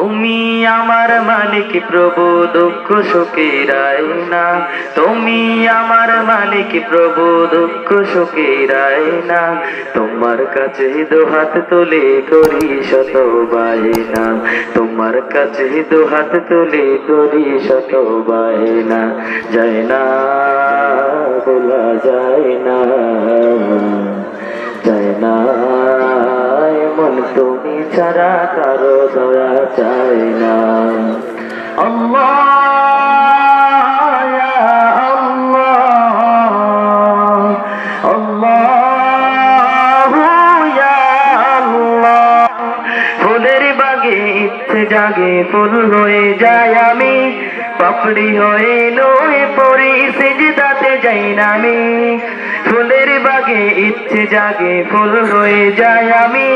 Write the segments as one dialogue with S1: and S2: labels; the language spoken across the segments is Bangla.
S1: তুমি আমার মালিক প্রভু দুঃখ সুখের আয়না, তুমি আমার মালিক প্রভু দুঃখ সুখের আয়না। তোমার কাছে দুহাত তুলে করি শত বায়না, তোমার কাছে দুহাত তুলে করি শত বায়না। যায় না বলা যায় না, যায় না এমন তুমি ছাড়া কারো দয়া চায় না। আল্লাহ ইয়া আল্লাহ, আল্লাহু ইয়া আল্লাহ। ফুলের বাগে ইচ্ছে জাগে ফুল হয়ে যায় আমি, পাপড়ি হয়ে নয়ে পড়ি সিজদাতে যাই না আমি। ফুলের বাগে ইচ্ছে জাগে ফুল হয়ে যায় আমি,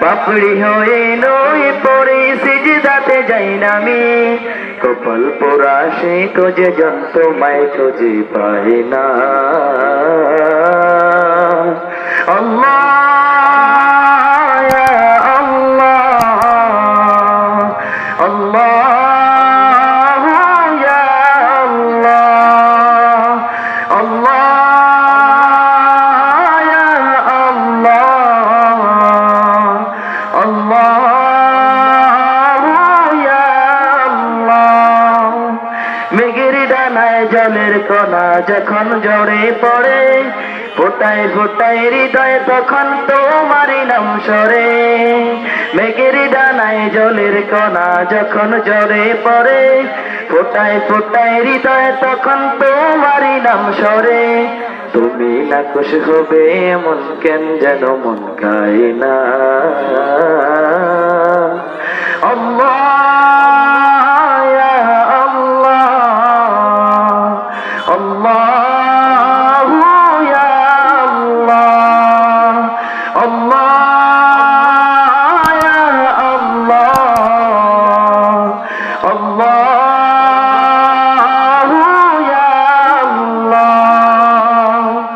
S1: পাপড়ি হয়ে নয়ে পড়ি সিজদাতে যাই না আমি। কপাল পোড়া সে খোঁজে জন তোমায় খুঁজে পায় না। আল্লাহ ইয়া আল্লাহ, আল্লাহ ইয়া আল্লাহ, আল্লাহ ইয়া আল্লাহ, আল্লাহ ইয়া আল্লাহ। মেঘের ডানায় জলের কণা যখন ঝরে পড়ে, ফোটায় ফোটায় হৃদয় তখন তোমারই নাম সরে। মেঘের ডানায় জলের কণা যখন ঝরে পড়ে, ফোটায় ফোটায় হৃদয় তখন তোমারই নাম সরে। তুমি না খুশি হবে এমন কেন যেন মন গায় না। আল্লাহ ইয়া আল্লাহ, আল্লাহু ইয়া আল্লাহ, আল্লাহ ইয়া আল্লাহ, আল্লাহ